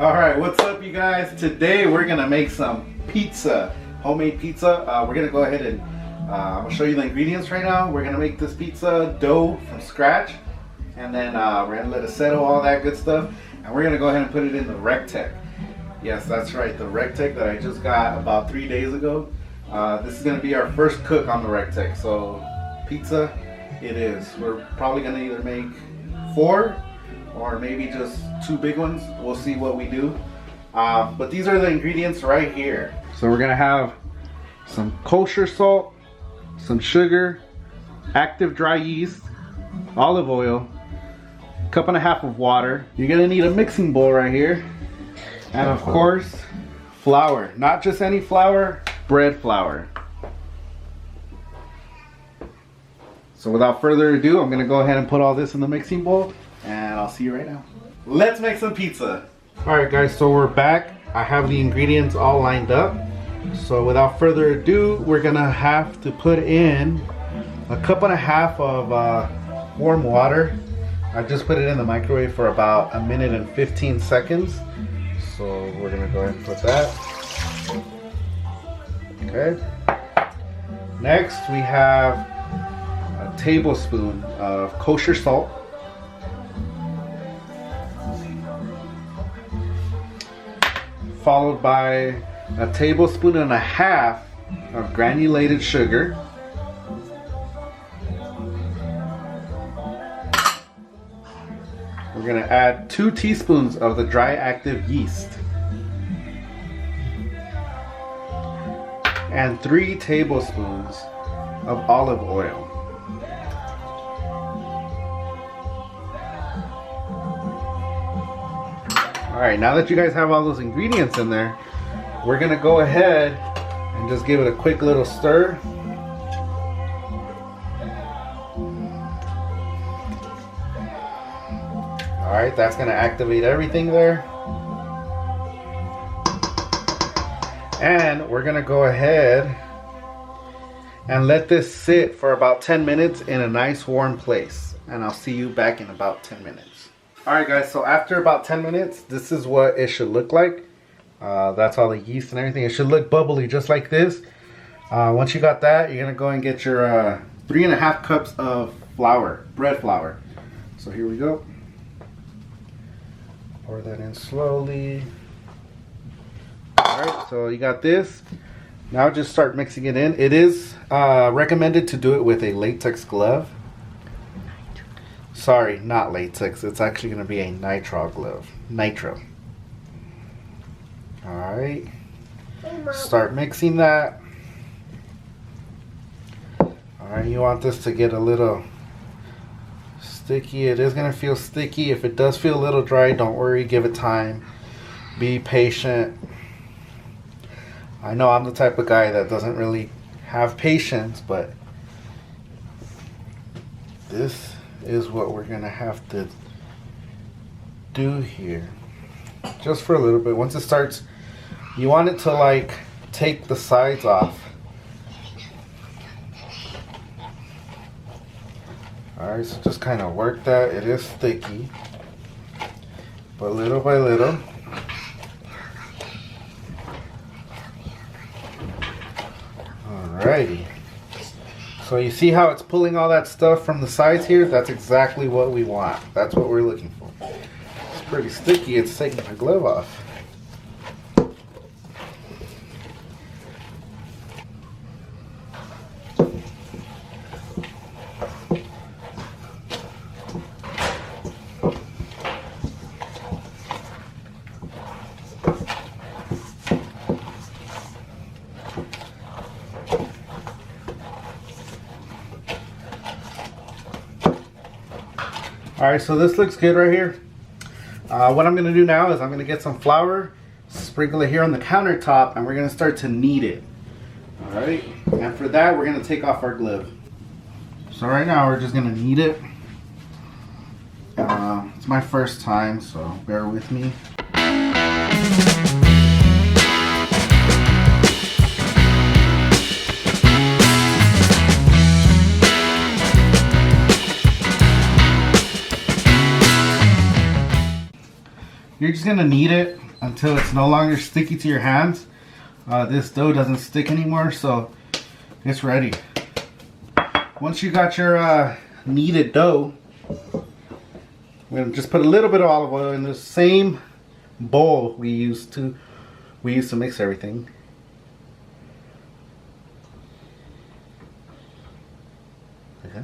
Alright, what's up you guys? Today we're gonna make some pizza, homemade pizza. We're gonna go ahead and I'm gonna show you the ingredients right now. We're gonna make this pizza dough from scratch, and then we're gonna let it settle, all that good stuff, and we're gonna go ahead and put it in the Recteq. Yes, that's right, the Recteq that I just got about 3 days ago. This is gonna be our first cook on the Recteq, so pizza it is. We're probably gonna either make 4 or maybe just 2 big ones. We'll see what we do. But these are the ingredients right here. So we're gonna have some kosher salt, some sugar, active dry yeast, olive oil, 1.5 cups of water. You're gonna need a mixing bowl right here. And of course, flour. Not just any flour, bread flour. So without further ado, I'm gonna go ahead and put all this in the mixing bowl, and I'll see you right now. Let's make some pizza. Alright guys, so we're back. I have the ingredients all lined up. So without further ado, we're gonna have to put in 1.5 cups of warm water. I just put it in the microwave for about 1 minute and 15 seconds. So we're gonna go ahead and put that. Okay. Next we have a tablespoon of kosher salt. Followed by 1.5 tablespoons of granulated sugar. We're going to add 2 teaspoons of the dry active yeast. And 3 tablespoons of olive oil. Alright, now that you guys have all those ingredients in there, we're going to go ahead and just give it a quick little stir. Alright, that's going to activate everything there. And we're going to go ahead and let this sit for about 10 minutes in a nice warm place. And I'll see you back in about 10 minutes. Alright guys, so after about 10 minutes, this is what it should look like. That's all the yeast and everything. It should look bubbly just like this. Once you got that, you're going to go and get your 3.5 cups of flour, bread flour. So here we go. Pour that in slowly. Alright, so you got this. Now just start mixing it in. It is recommended to do it with a latex glove. Sorry, not latex. It's actually going to be a nitrile glove. Nitro. Alright. Start mixing that. Alright, you want this to get a little sticky. It is going to feel sticky. If it does feel a little dry, don't worry. Give it time. Be patient. I know I'm the type of guy that doesn't really have patience, but this is what we're gonna have to do here, just for a little bit. Once it starts, you want it to like take the sides off. Alright, so just kind of work that. It is sticky, but little by little. Alrighty. So you see how it's pulling all that stuff from the sides here? That's exactly what we want. That's what we're looking for. It's pretty sticky. It's taking my glove off. Alright, so this looks good right here. What I'm going to do now is I'm going to get some flour, sprinkle it here on the countertop, and we're going to start to knead it. Alright, and for that we're going to take off our glove. So right now we're just going to knead it. It's my first time, so bear with me. You're just gonna knead it until it's no longer sticky to your hands. This dough doesn't stick anymore, so it's ready. Once you got your kneaded dough, we're gonna just put a little bit of olive oil in the same bowl we used to mix everything. Okay.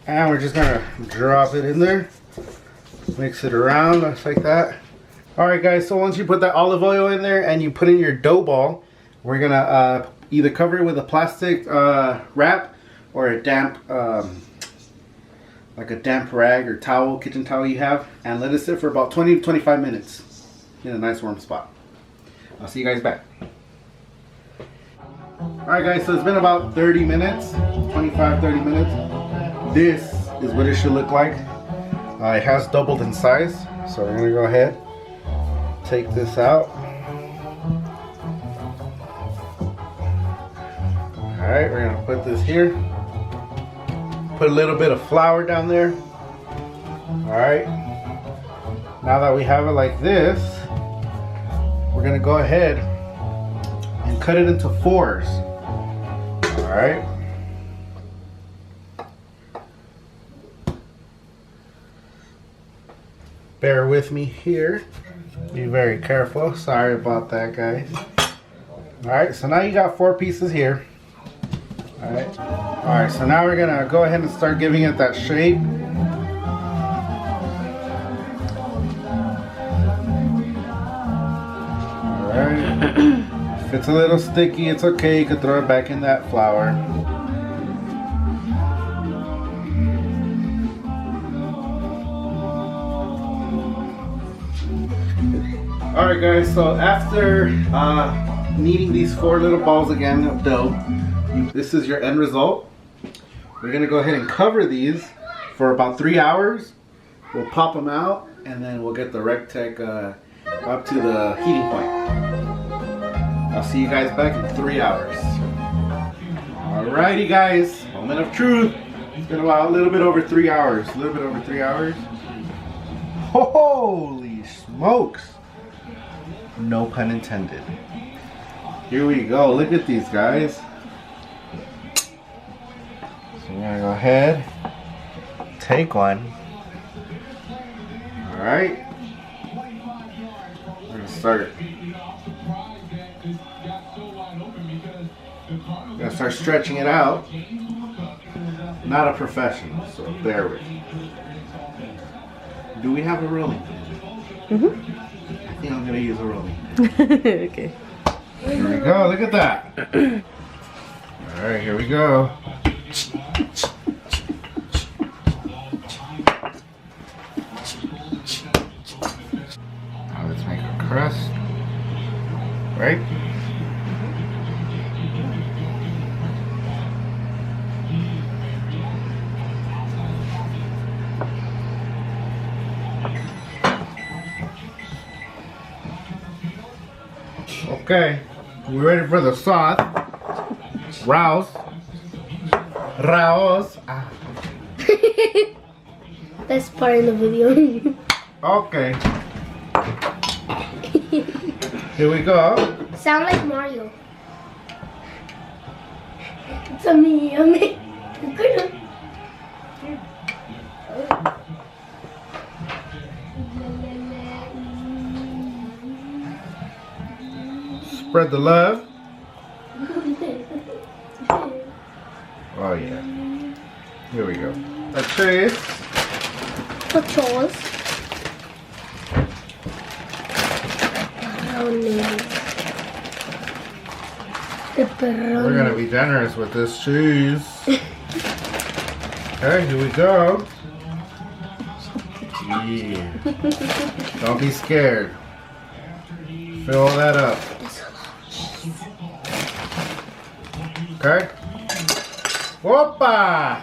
And we're just gonna drop it in there, mix it around just like that. Alright guys, so once you put that olive oil in there and you put in your dough ball, we're gonna either cover it with a plastic wrap or a damp, like a damp rag or towel, kitchen towel you have, and let it sit for about 20 to 25 minutes in a nice warm spot. I'll see you guys back. Alright guys, so it's been about 30 minutes, 25-30 minutes. This is what it should look like. It has doubled in size, so we're gonna go ahead, take this out. Alright, we're gonna put this here. Put a little bit of flour down there. Alright. Now that we have it like this, we're gonna go ahead and cut it into 4s. Alright. Bear with me here. Be very careful. Sorry about that, guys. Alright, so now you got 4 pieces here. Alright. Alright, so now we're gonna go ahead and start giving it that shape. Alright. If it's a little sticky, it's okay. You can throw it back in that flour. Alright guys, so after kneading these 4 little balls again of dough, this is your end result. We're going to go ahead and cover these for about 3 hours. We'll pop them out and then we'll get the Recteq up to the heating point. I'll see you guys back in 3 hours. Alrighty guys, moment of truth. It's been about a little bit over 3 hours. A little bit over 3 hours. Holy smokes. No pun intended. Here we go. Look at these guys. So we're gonna go ahead, take one. Alright. We're gonna start. We're gonna start stretching it out. Not a professional, so bear with me. Do we have a rolling pin? Mm-hmm. I think I'm gonna use a rolling pin. Okay. Here we go, look at that. Alright, here we go. Now let's make a crust. Right? Okay, we're ready for the sauce. Rouse. Ah. Best part in the video. Okay. Here we go. Sound like Mario. It's a me, a me. Spread the love. Oh yeah. Here we go. A cheese. Pachos. Pepperoni. We're gonna be generous with this cheese. Okay, here we go. Yeah. Don't be scared. Fill that up. Okay. Whoopa!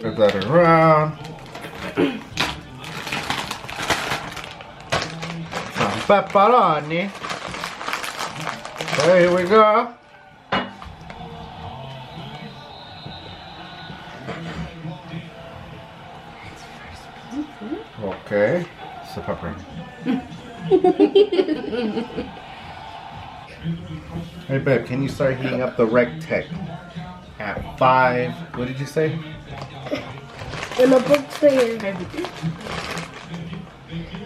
Put that around. Some pepperoni. Okay, here we go. Okay. It's the pepperoni. Hey babe, can you start heating up the Recteq at 5? What did you say? And my book's here.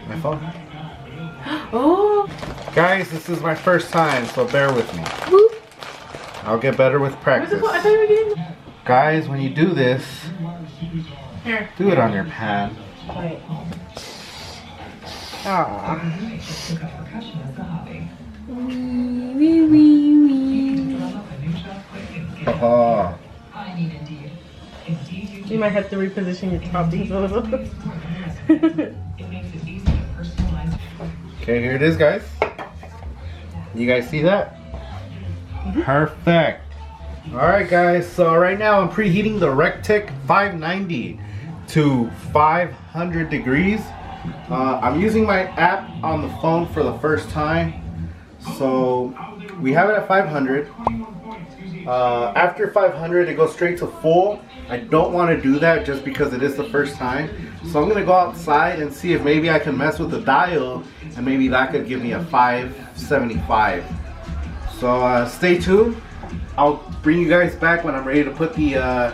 My phone? Oh! Guys, this is my first time, so bear with me. Whoop. I'll get better with practice. I thought you were getting... Guys, when you do this, Here. do it on your pan. Wait. Aww. Oh. You might have to reposition your toppings a little bit. Okay, here it is, guys. You guys see that? Perfect. Alright guys, so right now I'm preheating the Recteq 590 to 500 degrees. I'm using my app on the phone for the first time. So we have it at 500. After 500 it goes straight to full. I don't want to do that just because it is the first time. So I'm going to go outside and see if maybe I can mess with the dial and maybe that could give me a 575. So stay tuned. I'll bring you guys back when I'm ready to put the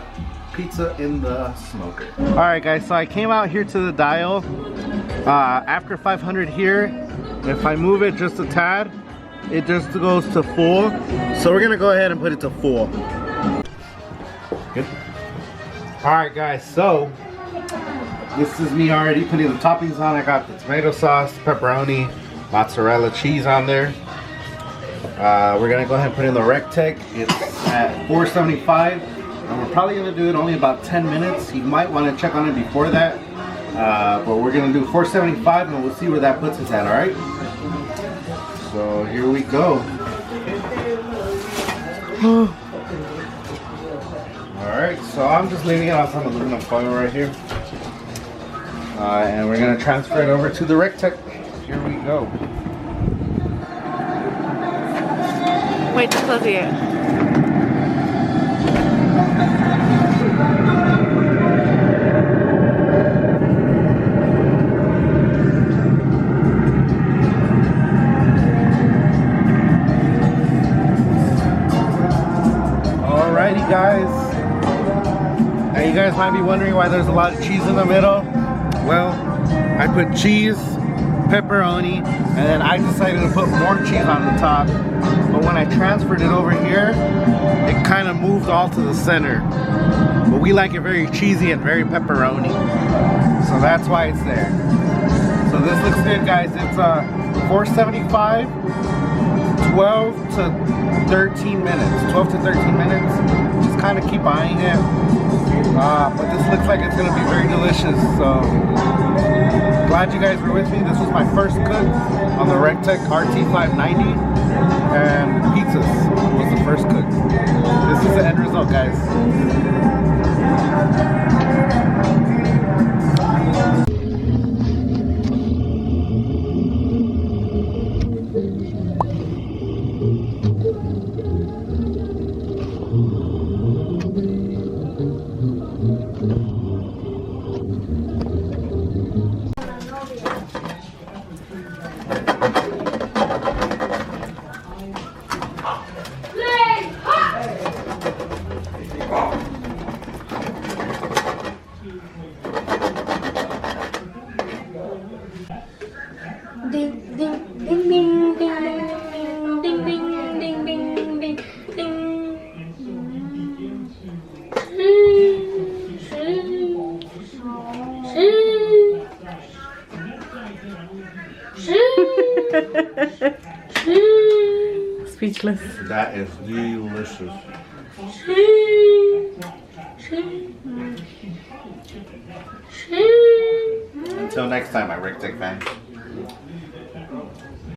pizza in the smoker. Alright guys, so I came out here to the dial. After 500 here, if I move it just a tad, it just goes to full. So we're gonna go ahead and put it to full. Good. Alright guys, so this is me already putting the toppings on. I got the tomato sauce, pepperoni, mozzarella cheese on there. We're gonna go ahead and put in the Recteq. It's at 475, and we're probably gonna do it only about 10 minutes. You might want to check on it before that, but we're gonna do 475, and we'll see where that puts us at. All right. So here we go. All right. So I'm just leaving it on some aluminum foil right here, and we're gonna transfer it over to the Recteq. Here we go. Wait, just close it. Alrighty guys. Now you guys might be wondering why there's a lot of cheese in the middle. Well, I put cheese, pepperoni, and then I decided to put more cheese on the top. But when I transferred it over here, it kind of moved all to the center. But we like it very cheesy and very pepperoni. So that's why it's there. So this looks good guys. It's 475, 12 to 13 minutes. 12 to 13 minutes. Just kind of keep eyeing it. But this looks like it's going to be very delicious. So glad you guys were with me. This was my first cook on the Recteq RT-590, and pizzas was the first cook. This is the end result, guys. Ding ding ding ding ding ding ding ding ding ding ding. Speechless. That is delicious. Until next time, my Recteq fans.